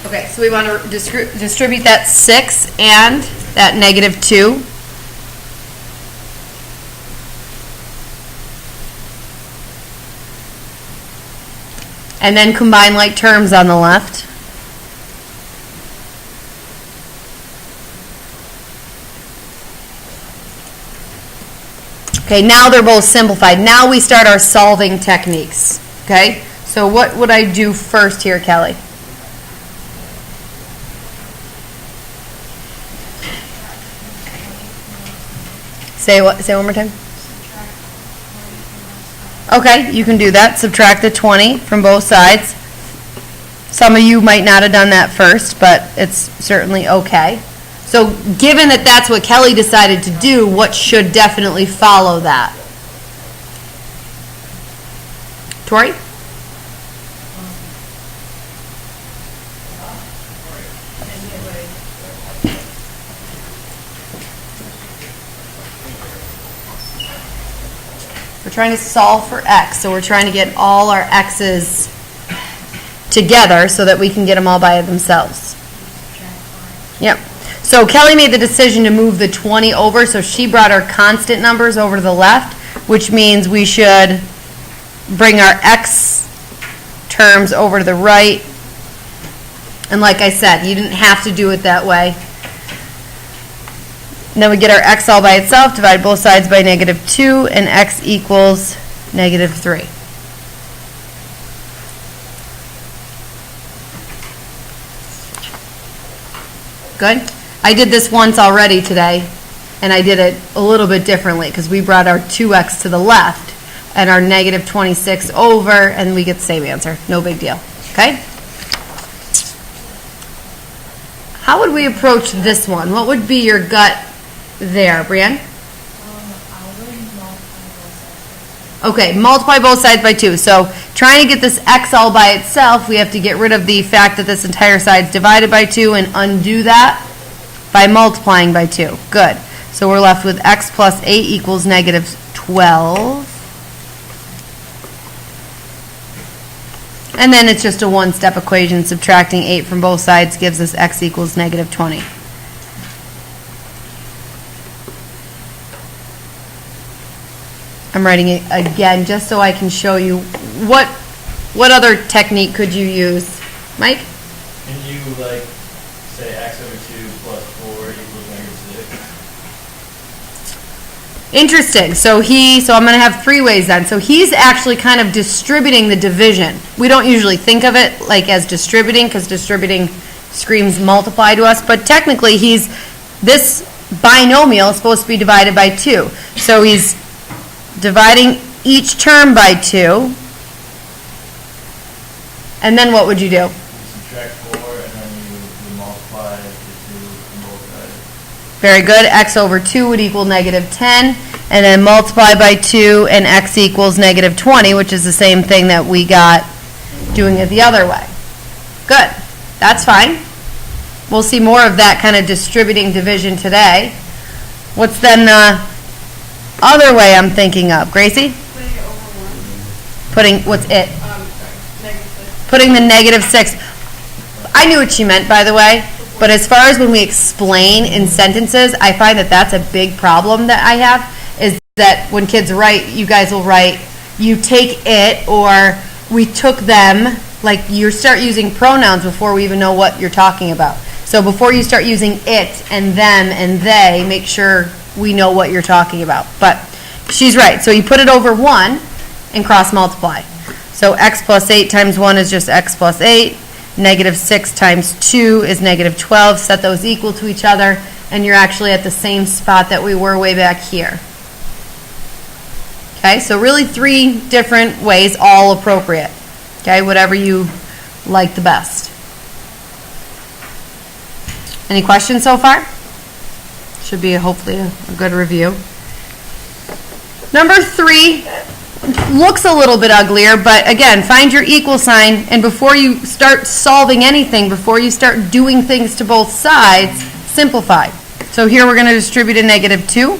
Okay, so we want to distribute that 6 and that -2. And then combine like terms on the left. Okay, now they're both simplified. Now we start our solving techniques. Okay, so what would I do first here, Kelly? Say one more time. Okay, you can do that. Subtract the 20 from both sides. Some of you might not have done that first, but it's certainly okay. So given that that's what Kelly decided to do, what should definitely follow that? Tori? We're trying to solve for x, so we're trying to get all our x's together so that we can get them all by themselves. Yep. So Kelly made the decision to move the 20 over, so she brought our constant numbers over to the left, which means we should bring our x terms over to the right. And like I said, you didn't have to do it that way. And then we get our x all by itself, divide both sides by -2, and x equals -3. Good? I did this once already today, and I did it a little bit differently because we brought our 2x to the left and our -26 over, and we get the same answer. No big deal. Okay? How would we approach this one? What would be your gut there, Brienne? Okay, multiply both sides by 2. So trying to get this x all by itself, we have to get rid of the fact that this entire side is divided by 2 and undo that by multiplying by 2. Good. So we're left with x plus 8 equals -12. And then it's just a one-step equation. Subtracting 8 from both sides gives us x equals -20. I'm writing it again just so I can show you what other technique could you use, Mike? Can you say x over 2 plus 4 equals -6? Interesting. So I'm going to have 3 ways then. So he's actually kind of distributing the division. We don't usually think of it like as distributing because distributing screams multiply to us, but technically this binomial is supposed to be divided by 2. So he's dividing each term by 2, and then what would you do? You subtract 4 and then you multiply the 2 from both sides. Very good. X over 2 would equal -10, and then multiply by 2, and x equals -20, which is the same thing that we got doing it the other way. Good. That's fine. We'll see more of that kind of distributing division today. What's then the other way I'm thinking of? Gracie? Putting it over 1. Putting, what's it? -6. Putting the -6. I knew what she meant, by the way, but as far as when we explain in sentences, I find that that's a big problem that I have, is that when kids write, you guys will write, you take it, or we took them, like you start using pronouns before we even know what you're talking about. So before you start using it and them and they, make sure we know what you're talking about. But she's right. So you put it over 1 and cross multiply. So x plus 8 times 1 is just x plus 8. -6 times 2 is -12. Set those equal to each other, and you're actually at the same spot that we were way back here. Okay, so really 3 different ways, all appropriate. Okay, whatever you like the best. Any questions so far? Should be hopefully a good review. Number 3 looks a little bit uglier, but again, find your equal sign, and before you start solving anything, before you start doing things to both sides, simplify. So here we're going to distribute a -2,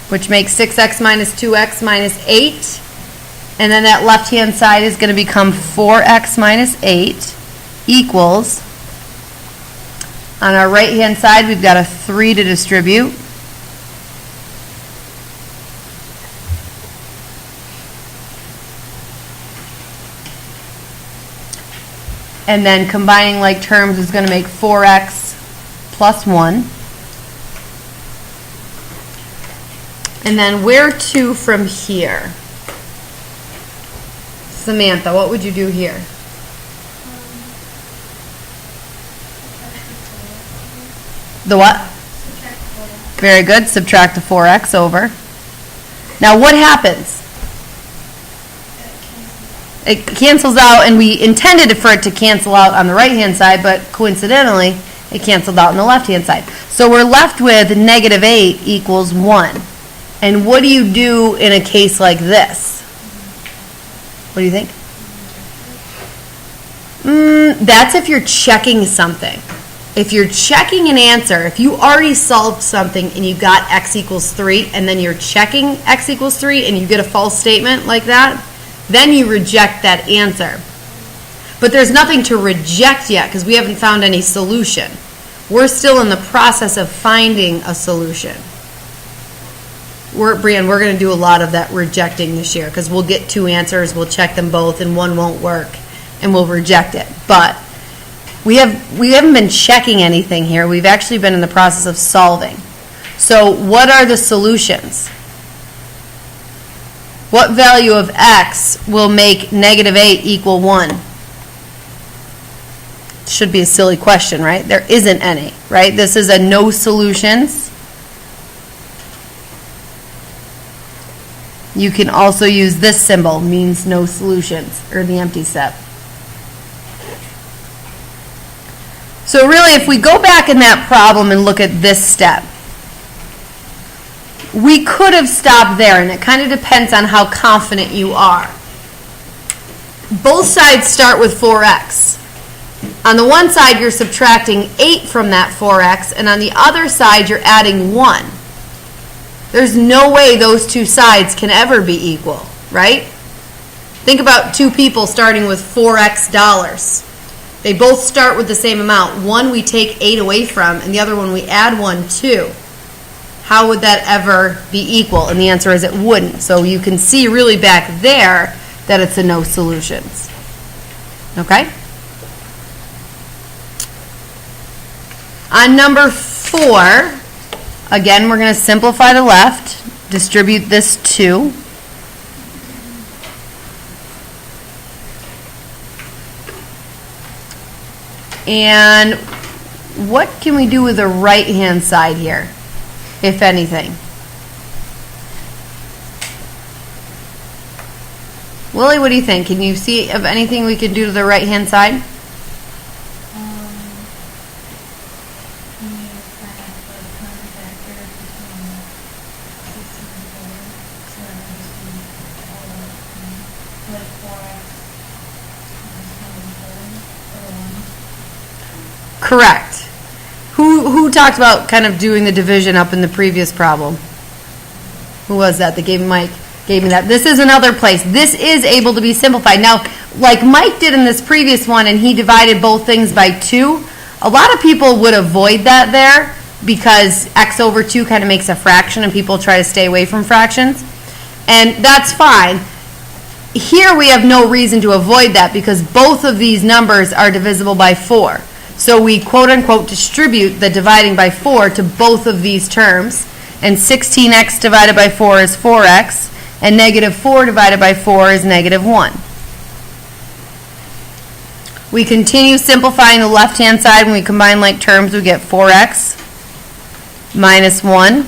which makes 6x minus 2x minus 8, And then that left-hand side is going to become 4x minus 8 equals, on our right-hand side, we've got a 3 to distribute. And then combining like terms is going to make 4x plus 1. And then where to from here? Samantha, what would you do here? The what? Very good. Subtract the 4x over. Now what happens? It cancels out, and we intended for it to cancel out on the right-hand side, but coincidentally, it canceled out on the left-hand side. So we're left with negative 8 equals 1. And what do you do in a case like this? What do you think? That's if you're checking something. If you're checking an answer, if you already solved something and you got x equals 3, and then you're checking x equals 3 and you get a false statement like that, then you reject that answer. But there's nothing to reject yet because we haven't found any solution. We're still in the process of finding a solution. Brian, we're going to do a lot of that rejecting this year because we'll get 2 answers, we'll check them both, and one won't work, and we'll reject it. But we haven't been checking anything here. We've actually been in the process of solving. So what are the solutions? What value of x will make negative 8 equal 1? Should be a silly question, right? There isn't any, right? This is a no solutions. You can also use this symbol, means no solutions, or the empty set. So really, if we go back in that problem and look at this step, we could have stopped there, and it kind of depends on how confident you are. Both sides start with 4x. On the one side, you're subtracting 8 from that 4x, and on the other side, you're adding 1. There's no way those two sides can ever be equal, right? Think about two people starting with 4x dollars. They both start with the same amount. One we take 8 away from, and the other one we add 1 to. How would that ever be equal? And the answer is it wouldn't. So you can see really back there that it's a no solutions. Okay? On number 4, again, we're going to simplify the left, distribute this 2. And what can we do with the right-hand side here, if anything? Willie, what do you think? Can you see of anything we can do to the right-hand side? Correct. Who talked about kind of doing the division up in the previous problem? Who was that? That gave Mike gave me that. This is another place. This is able to be simplified. Now, like Mike did in this previous one, and he divided both things by 2, a lot of people would avoid that there because x over 2 kind of makes a fraction, and people try to stay away from fractions. And that's fine. Here we have no reason to avoid that because both of these numbers are divisible by 4. So we quote-unquote distribute the dividing by 4 to both of these terms. And 16x divided by 4 is 4x. And negative 4 divided by 4 is negative 1. We continue simplifying the left-hand side. When we combine like terms, we get 4x minus 1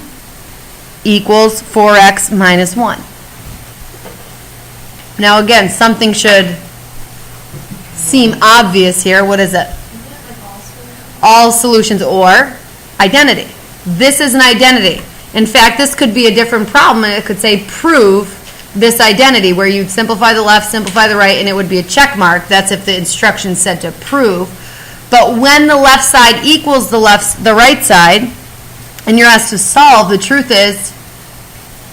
equals 4x minus 1. Now again, something should seem obvious here. What is it? All solutions or identity. This is an identity. In fact, this could be a different problem, and it could say prove this identity, where you'd simplify the left, simplify the right, and it would be a check mark. That's if the instruction said to prove. But when the left side equals the right side, and you're asked to solve, the truth is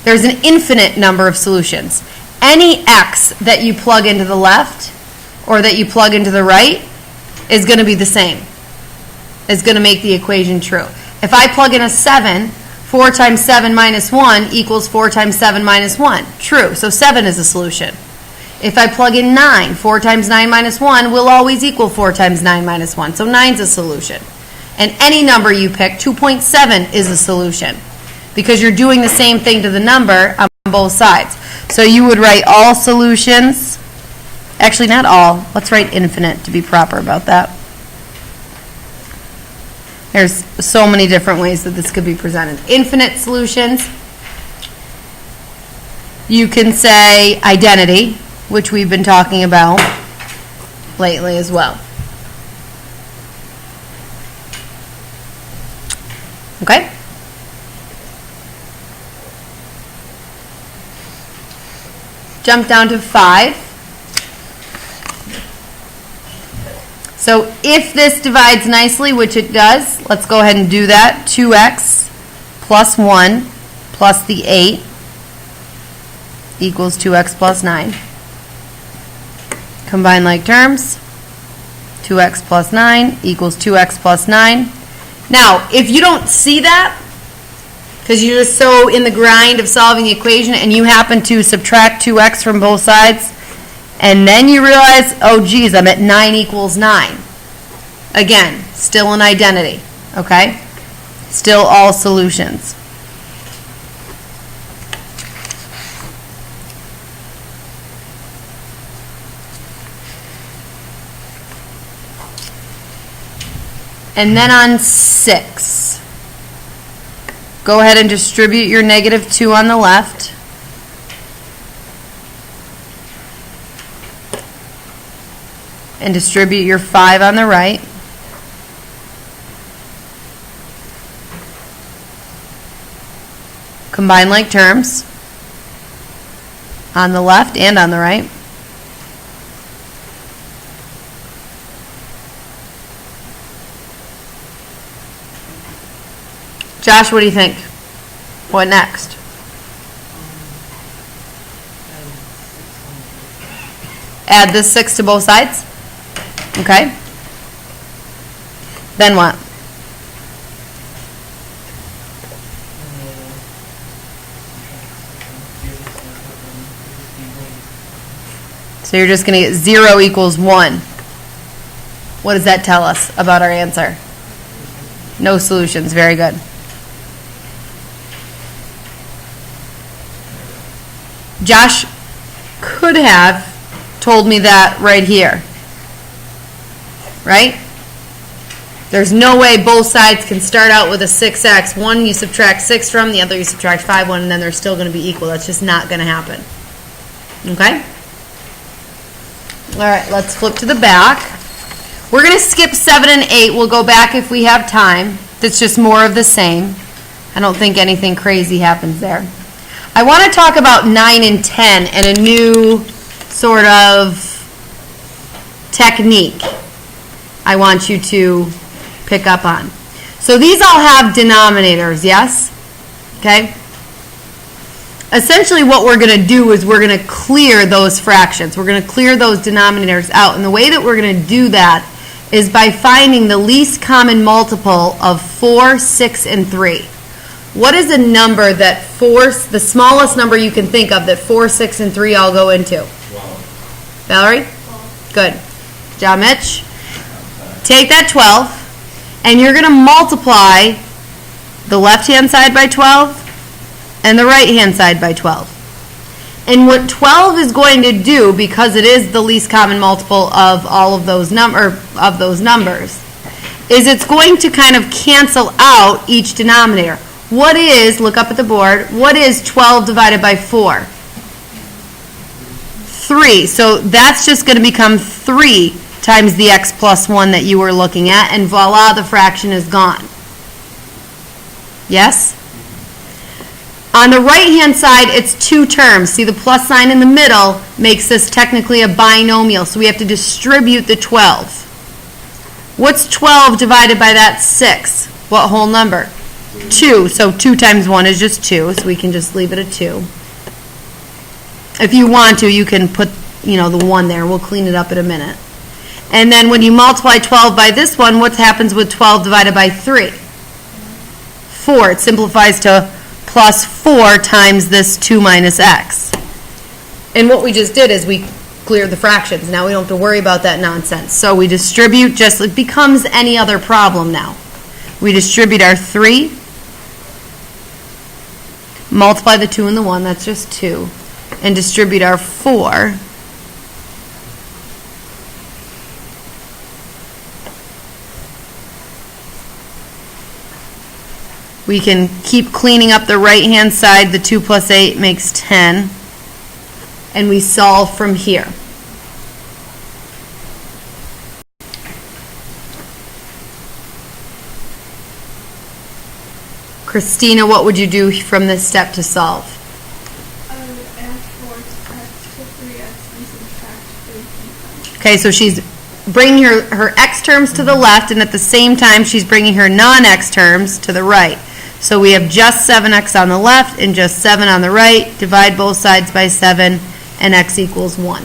there's an infinite number of solutions. any x that you plug into the left or that you plug into the right is going to be the same. Is going to make the equation true. If I plug in a 7, 4 times 7 minus 1 equals 4 times 7 minus 1. True, so 7 is a solution. If I plug in 9, 4 times 9 minus 1 will always equal 4 times 9 minus 1, so 9 is a solution. And any number you pick, 2.7 is a solution because you're doing the same thing to the number on both sides. So you would write all solutions, actually not all, let's write infinite to be proper about that. There's so many different ways that this could be presented. Infinite solutions. You can say identity, which we've been talking about lately as well. Okay? Jump down to 5. So if this divides nicely, which it does, let's go ahead and do that. 2x plus 1 plus the 8 equals 2x plus 9. Combine like terms. 2x plus 9 equals 2x plus 9. Now, if you don't see that, because you're just so in the grind of solving the equation and you happen to subtract 2x from both sides, and then you realize, oh geez, I'm at 9 equals 9. Again, still an identity, okay? Still all solutions. And then on 6, go ahead and distribute your negative 2 on the left. And distribute your 5 on the right. Combine like terms on the left and on the right. Josh, what do you think? What next? Add this 6 to both sides. Okay. Then what? So you're just going to get 0 equals 1. What does that tell us about our answer? No solutions. Very good. Josh could have told me that right here. Right? There's no way both sides can start out with a 6x. One you subtract 6 from, the other you subtract 5 1, and then they're still going to be equal. That's just not going to happen. Okay? All right, let's flip to the back. We're going to skip 7 and 8. We'll go back if we have time. That's just more of the same. I don't think anything crazy happens there. I want to talk about 9 and 10 and a new sort of technique I want you to pick up on. So these all have denominators, yes? Okay? Essentially what we're going to do is we're going to clear those fractions. We're going to clear those denominators out. And the way that we're going to do that is by finding the least common multiple of 4, 6, and 3. What is a number that the smallest number you can think of that 4, 6, and 3 all go into? 12. Valerie? 12. Good. Good job, Mitch. Take that 12, and you're going to multiply the left-hand side by 12 and the right-hand side by 12. And what 12 is going to do, because it is the least common multiple of all of those numbers, is it's going to kind of cancel out each denominator. What is, look up at the board, what is 12 divided by 4? 3. So that's just going to become 3 times the x plus 1 that you were looking at, and voila, the fraction is gone. Yes? On the right-hand side, it's 2 terms. See, the plus sign in the middle makes this technically a binomial, so we have to distribute the 12. What's 12 divided by that 6? What whole number? 2. So 2 times 1 is just 2, so we can just leave it at 2. If you want to, you can put, the 1 there. We'll clean it up in a minute. And then when you multiply 12 by this one, what happens with 12 divided by 3? 4. It simplifies to plus 4 times this 2 minus x. And what we just did is we cleared the fractions. Now we don't have to worry about that nonsense. So we distribute just, it becomes any other problem now. We distribute our 3, multiply the 2 and the 1, that's just 2, and distribute our 4. We can keep cleaning up the right-hand side. The 2 plus 8 makes 10. And we solve from here. Christina, what would you do from this step to solve? I would add 4 x to 3x and subtract 3 from. Okay, so she's bringing her x terms to the left, and at the same time she's bringing her non-x terms to the right. So we have just 7x on the left and just 7 on the right. Divide both sides by 7, and x equals 1.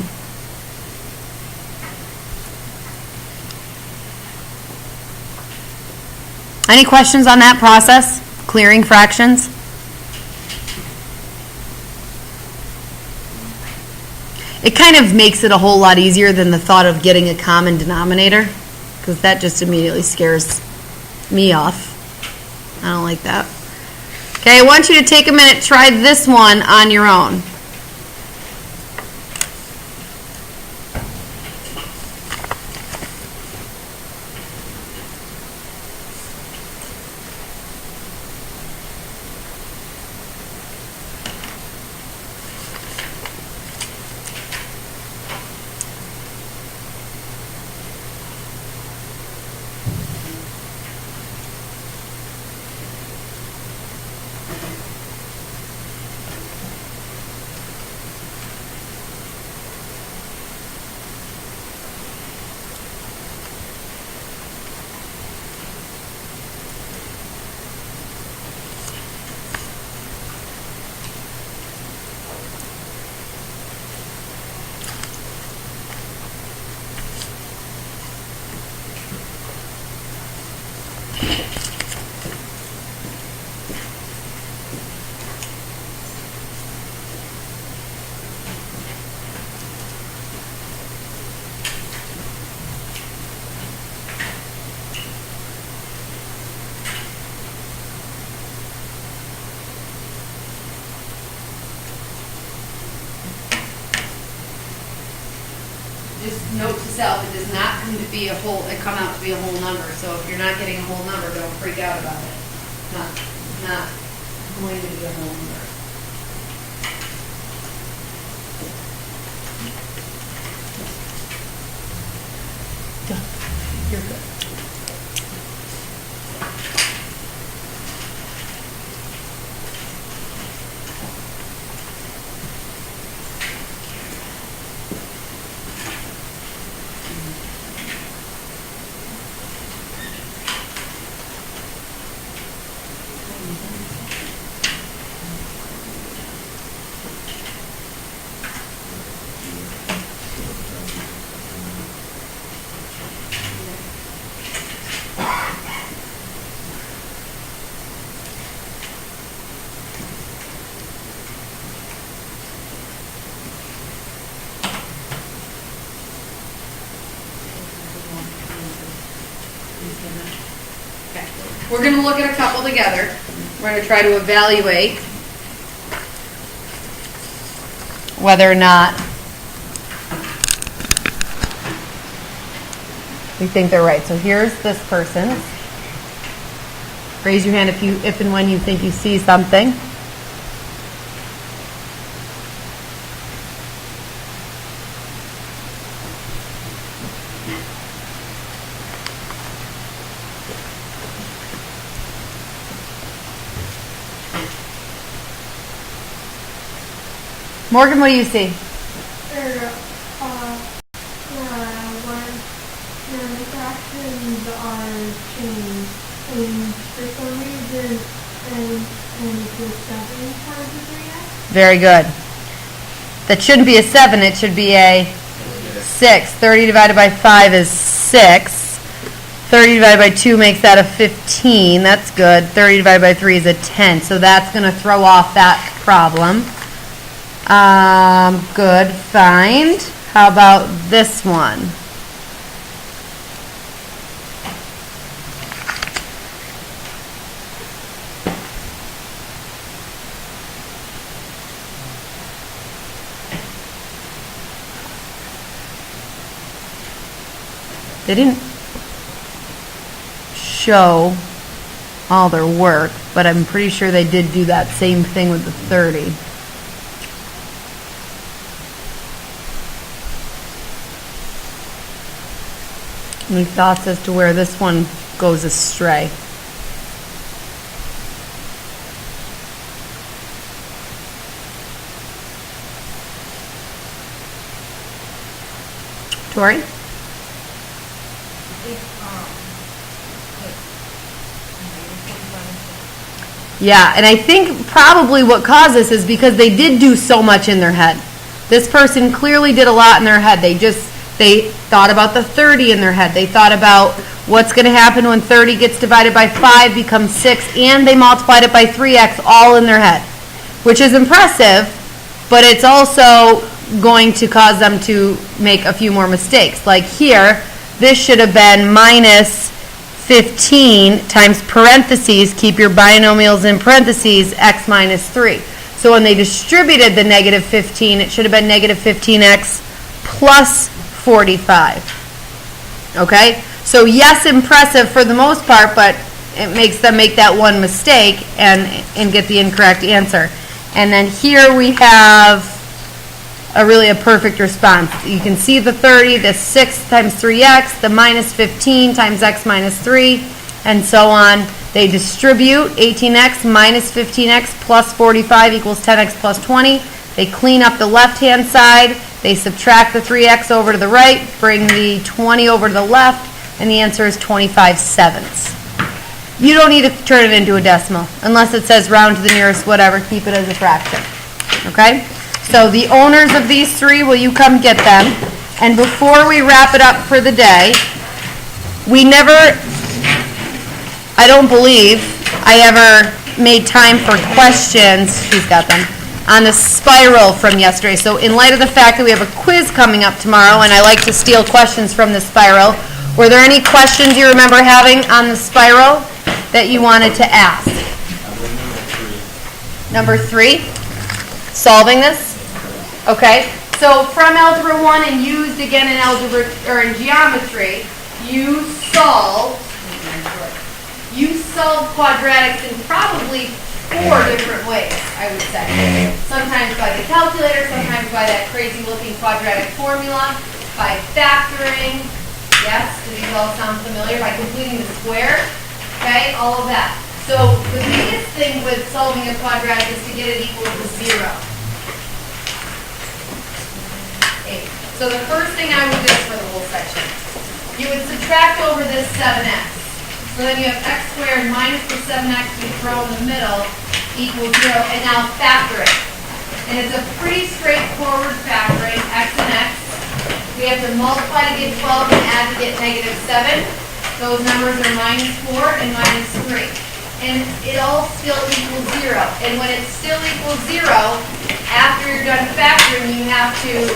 Any questions on that process? Clearing fractions? It kind of makes it a whole lot easier than the thought of getting a common denominator, because that just immediately scares me off. I don't like that. Okay, I want you to take a minute, try this one on your own. Just note to self, it does not come out to be a whole number. So if you're not getting a whole number, don't freak out about it. Not going to be a whole number. You're good. Okay. We're going to look at a couple together. We're going to try to evaluate whether or not we think they're right. So here's this person. Raise your hand if and when you think you see something. Morgan, what do you see? When the fractions are changed, and for some reason, and equals 7 times the 3x. Very good. that shouldn't be a 7, it should be a 6. 30 divided by 5 is 6. 30 divided by 2 makes that a 15. That's good. 30 divided by 3 is a 10. So that's going to throw off that problem. Good. Find. How about this one? They didn't show all their work, but I'm pretty sure they did do that same thing with the 30. Any thoughts as to where this one goes astray? Tori? Yeah, and I think probably what caused this is because they did do so much in their head. This person clearly did a lot in their head. They thought about the 30 in their head. They thought about what's going to happen when 30 gets divided by 5 becomes 6, and they multiplied it by 3x all in their head, which is impressive, but it's also going to cause them to make a few more mistakes. Like here, this should have been minus 15 times parentheses, keep your binomials in parentheses, x minus 3. So when they distributed the negative 15, it should have been negative 15x plus 45. Okay? So yes, impressive for the most part, but it makes them make that one mistake and get the incorrect answer. And then here we have really a perfect response. You can see the 30, the 6 times 3x, the minus 15 times x minus 3, and so on. They distribute 18x minus 15x plus 45 equals 10x plus 20. They clean up the left-hand side. They subtract the 3x over to the right, bring the 20 over to the left, and the answer is 25/7. You don't need to turn it into a decimal unless it says round to the nearest whatever. Keep it as a fraction. Okay? So the owners of these three, will you come get them? And before we wrap it up for the day, I don't believe I ever made time for questions, she's got them, on the spiral from yesterday. So in light of the fact that we have a quiz coming up tomorrow, and I like to steal questions from the spiral, were there any questions you remember having on the spiral that you wanted to ask? Number 3, solving this? Okay, so from Algebra 1 and used again in algebra or in geometry, you solve quadratics in probably 4 different ways, I would say. Sometimes by the calculator, sometimes by that crazy looking quadratic formula, by factoring, yes, do these all sound familiar? By completing the square, okay, all of that. So the biggest thing with solving a quadratic is to get it equal to 0. So the first thing I would do for the whole section, you would subtract over this 7x. So then you have x squared minus the 7x you throw in the middle equals 0, and now factor it. And it's a pretty straightforward factoring, x and x. We have to multiply to get 12 and add to get negative 7. Those numbers are minus 4 and minus 3. And it all still equals 0. And when it still equals 0, after you're done factoring, you have to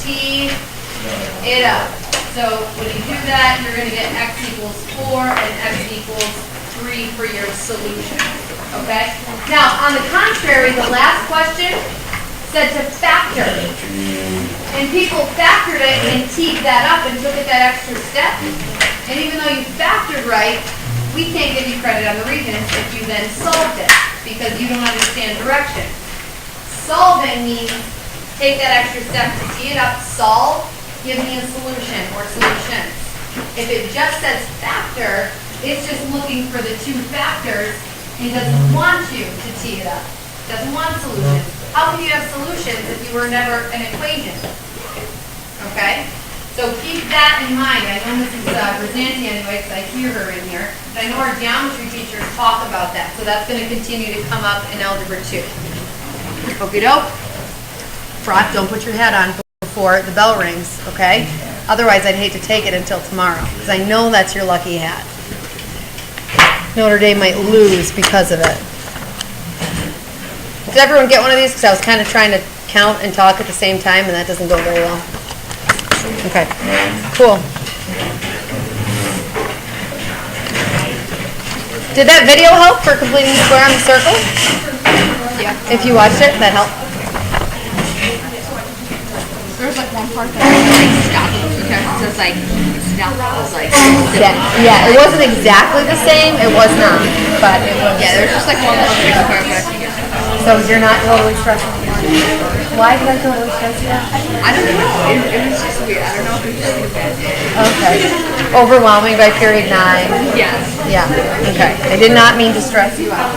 T it up. So when you do that, you're going to get x equals 4 and x equals 3 for your solution. Okay? Now, on the contrary, the last question said to factor. And people factored it and teed that up and took it that extra step. And even though you factored right, we can't give you credit on the regions if you then solved it because you don't understand direction. Solving means take that extra step to tee it up, solve, give me a solution or solutions. If it just says factor, it's just looking for the 2 factors and doesn't want you to tee it up. Doesn't want solutions. How can you have solutions if you were never an equation? Okay? So keep that in mind. I know Mrs. Brzanti anyway, because I hear her in here. But I know our geometry teachers talk about that. So that's going to continue to come up in Algebra 2. Okie doke. frock, don't put your hat on before the bell rings, okay? Otherwise, I'd hate to take it until tomorrow, because I know that's your lucky hat. Notre Dame might lose because of it. Did everyone get one of these? Because I was kind of trying to count and talk at the same time, and that doesn't go very well. Okay, cool. Did that video help for completing the square on the circle? Yeah. If you watched it, that helped. There was like one part that I like stopped because it was like stop. I was like Yeah, it wasn't exactly the same. It was not, but it was. yeah. There's just like one perfect square, but So you're not totally stressed anymore. Why did I totally stress you out? I don't know. It was just weird. I don't know if it was just like a bad day. Okay. Overwhelming by period 9. Yes. Yeah. Okay. I did not mean to stress you out.